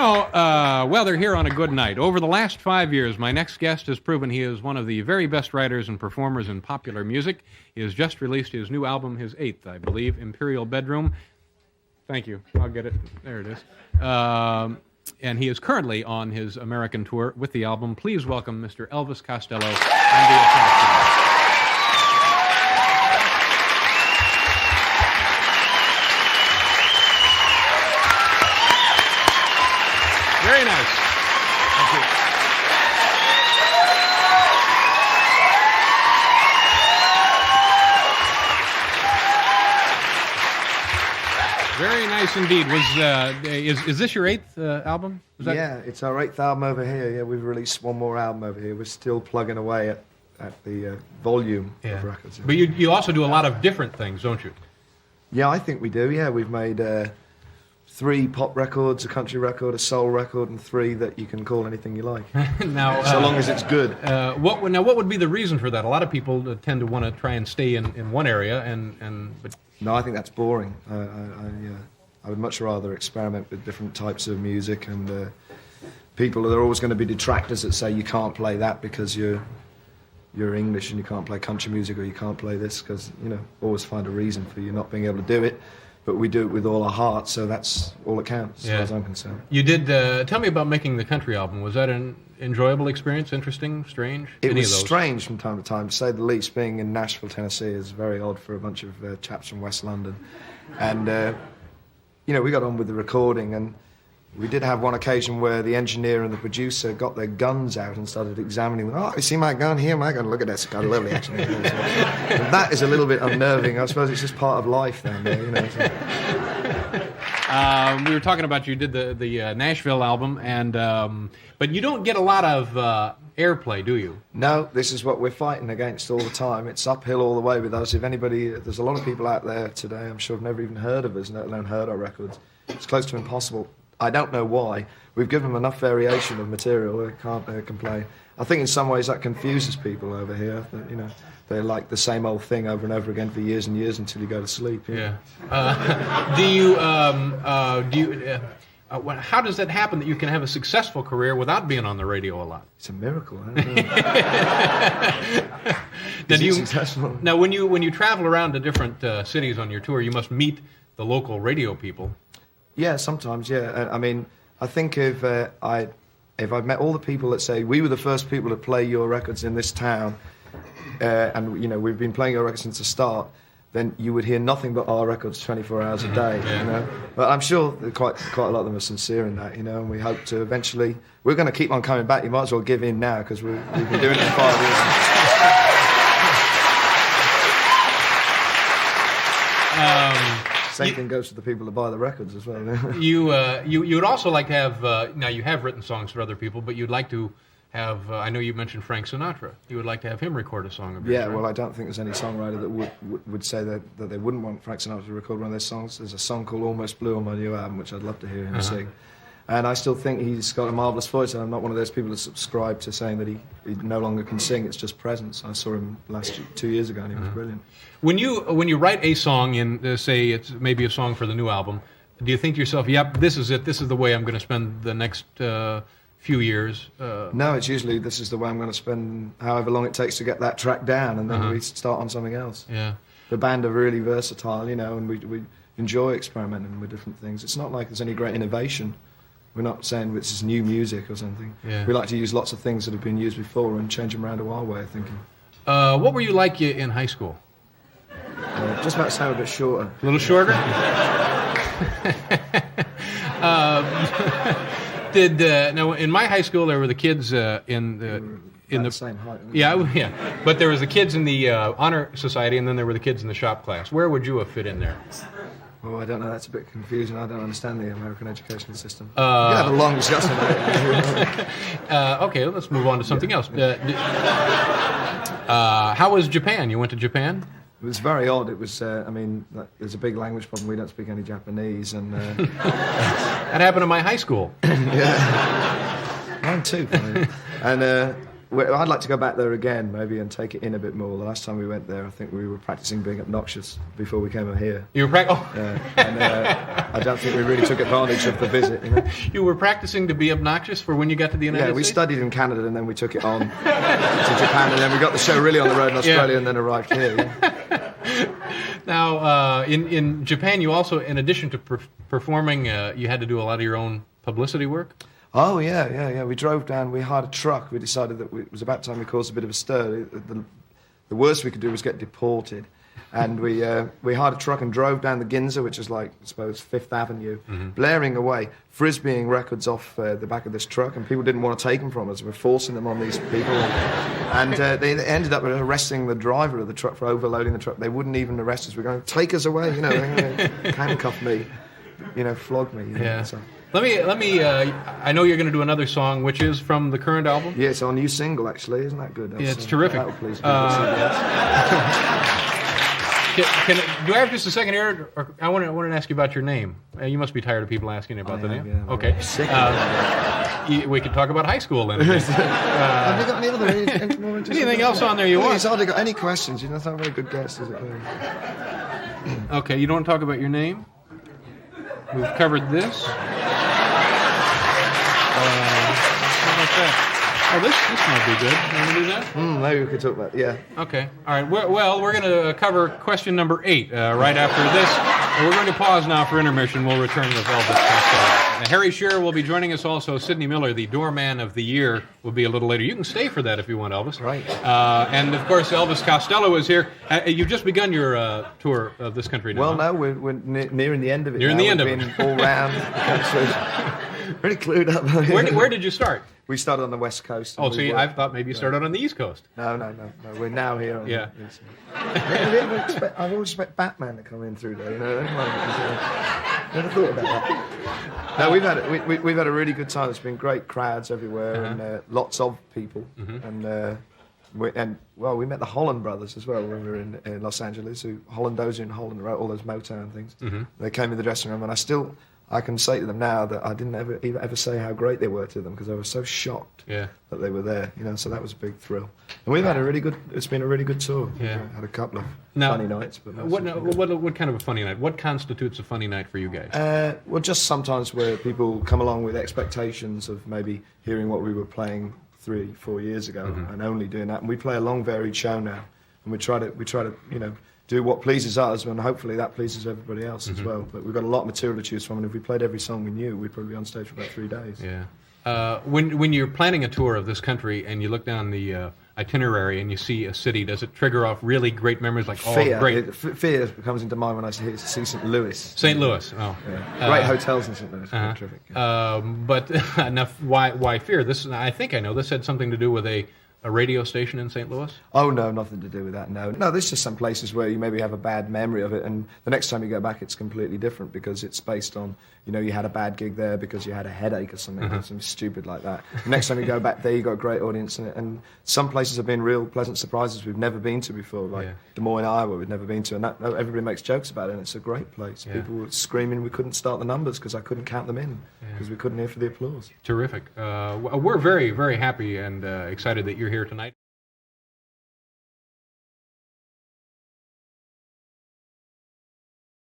Well, they're here on a good night. Over the last 5 years, my next guest has proven he is one of the very best writers and performers in popular music. He has just released his new album, his 8th, I believe, Imperial Bedroom. Thank you. I'll get it. There it is. And he is currently on his American tour with the album. Please welcome Mr. Elvis Costello and the Attraction. Very nice. Thank you. Very nice indeed. Is this your 8th album? Yeah, it's our 8th album over here. Yeah, we've released one more album over here. We're still plugging away at the volume of records. But you also do a lot of different things, don't you? Yeah, I think we do. Yeah, we've made 3 pop records, a country record, a soul record, and 3 that you can call anything you like. Now, so long as it's good. What would be the reason for that? A lot of people tend to want to try and stay in one area, but no, I think that's boring. I would much rather experiment with different types of music, and people, there are always going to be detractors that say you can't play that because you're English and you can't play country music, or you can't play this, because, always find a reason for you not being able to do it. But we do it with all our heart, so that's all that counts, as far as I'm concerned. You did, tell me about making the country album. Was that an enjoyable experience, interesting, strange? It was strange from time to time, to say the least. Being in Nashville, Tennessee is very odd for a bunch of chaps from West London. And, we got on with the recording, and we did have one occasion where the engineer and the producer got their guns out and started examining them. Oh, you see my gun here? My gun, look at this. It's got a lovely action. And that is a little bit unnerving. I suppose it's just part of life then. We were talking about you did the Nashville album, and but you don't get a lot of airplay, do you? No, this is what we're fighting against all the time. It's uphill all the way with us. If anybody, there's a lot of people out there today, I'm sure, have never even heard of us, let alone heard our records. It's close to impossible. I don't know why. We've given them enough variation of material. They can't complain. I think in some ways that confuses people over here. They like the same old thing over and over again for years and years until you go to sleep. Yeah. How does that happen that you can have a successful career without being on the radio a lot? It's a miracle. I don't know. Successful? Now, when you travel around to different cities on your tour, you must meet the local radio people. Yeah, sometimes, yeah. I mean, I think if I've met all the people that say, we were the first people to play your records in this town, and, we've been playing your records since the start, then you would hear nothing but our records 24 hours a day, But I'm sure that quite a lot of them are sincere in that, and we hope to eventually, we're going to keep on coming back. You might as well give in now, because we've been doing it for 5 years. Same thing goes for the people that buy the records as well. You would also like to have, now you have written songs for other people, but you'd like to have, I know you mentioned Frank Sinatra. You would like to have him record a song of yours, right? Well, I don't think there's any songwriter that would say that they wouldn't want Frank Sinatra to record one of their songs. There's a song called Almost Blue on my new album, which I'd love to hear him sing. And I still think he's got a marvellous voice, and I'm not one of those people that subscribe to saying that he no longer can sing. It's just presence. I saw him 2 years ago, and he was brilliant. When you write a song, in say it's maybe a song for the new album, do you think to yourself, yep, this is it, this is the way I'm going to spend the next few years? No, it's usually, this is the way I'm going to spend however long it takes to get that track down, and then we start on something else. Yeah. The band are really versatile, and we enjoy experimenting with different things. It's not like there's any great innovation. We're not saying this is new music or something. Yeah. We like to use lots of things that have been used before and change them around to our way of thinking. What were you like in high school? Just about to sound a bit shorter. A little shorter? Now, in my high school, there were the kids in the same height. Yeah. But there was the kids in the honor society, and then there were the kids in the shop class. Where would you have fit in there? Oh, I don't know. That's a bit confusing. I don't understand the American educational system. You have a long discussion about it. Okay, let's move on to something else. How was Japan? You went to Japan? It was very odd. It was, there's a big language problem. We don't speak any Japanese, and that happened in my high school. Yeah, mine too. And I'd like to go back there again, maybe, and take it in a bit more. The last time we went there, I think we were practicing being obnoxious before we came here. You were I don't think we really took advantage of the visit. You know? You were practicing to be obnoxious for when you got to the United States? Yeah, we studied in Canada, and then we took it on to Japan, and then we got the show really on the road in Australia, and then arrived here. Yeah. Now, in Japan, you also, in addition to performing, you had to do a lot of your own publicity work? Oh, yeah. We drove down, we hired a truck. We decided that it was about time we caused a bit of a stir. The worst we could do was get deported. And we hired a truck and drove down the Ginza, which is like, I suppose, Fifth Avenue, blaring away, frisbeeing records off the back of this truck, and people didn't want to take them from us. We were forcing them on these people. And they ended up arresting the driver of the truck for overloading the truck. They wouldn't even arrest us. We're going, take us away, you know, handcuff me, you know, flog me. You know, yeah. so. Let me. I know you're going to do another song, which is from the current album. Yeah, it's our new single, actually. Isn't that good? Yeah, it's terrific. That'll please me. Do I have just a second here? Or I want to ask you about your name. You must be tired of people asking you about the name. Yeah, okay. We could talk about high school then. Have you got any other anything else on there you want? He's hardly got any questions. You know, that's not a very good guess, is it? Okay, you don't want to talk about your name? We've covered this. How about that? Oh, this might be good. You want to do that? Maybe we could talk about it, yeah. Okay. All right. Well, we're going to cover question number 8 right after this. We're going to pause now for intermission. We'll return with Elvis Costello. Harry Shearer will be joining us also. Sidney Miller, the Doorman of the Year, will be a little later. You can stay for that if you want, Elvis. Right. And, of course, Elvis Costello is here. You've just begun your tour of this country now. Well, no, we're nearing the end of it. Nearing the end of it. We've been all round the country. Pretty clued up. Where did you start? We started on the West Coast. Oh, see, I thought maybe you started on the East Coast. No. We're now here. On yeah. I've always expect Batman to come in through there. You know, never thought about that. No, we've had a really good time. There's been great crowds everywhere and lots of people. And we met the Holland brothers as well when we were in Los Angeles. Hollandozer in Holland wrote all those Motown things. They came in the dressing room, and I can say to them now that I didn't ever say how great they were to them because I was so shocked that they were there. You know, so that was a big thrill. And we've had it's been a really good tour. Yeah. Had a couple of funny nights. But what kind of a funny night? What constitutes a funny night for you guys? Well, just sometimes where people come along with expectations of maybe hearing what we were playing 3-4 years ago and only doing that. And we play a long, varied show now, and we try to do what pleases us, and hopefully that pleases everybody else as well. But we've got a lot of material to choose from, and if we played every song we knew, we'd probably be on stage for about 3 days. Yeah. When you're planning a tour of this country and you look down the itinerary and you see a city, does it trigger off really great memories like, great? Fear comes into mind when I see St. Louis. St. Louis, oh. Yeah. Great hotels in St. Louis, terrific. Yeah. But enough, why fear? I think I know this had something to do with a radio station in St. Louis? Oh, no, nothing to do with that, no. No, there's just some places where you maybe have a bad memory of it, and the next time you go back it's completely different because it's based on, you had a bad gig there because you had a headache or something, something stupid like that. The next time you go back there, you've got a great audience, and some places have been real pleasant surprises we've never been to before, like Des Moines, Iowa, we've never been to, and everybody makes jokes about it, and it's a great place. Yeah. People were screaming we couldn't start the numbers because I couldn't count them in, because we couldn't hear for the applause. Terrific. We're very, very happy and excited that you're here tonight.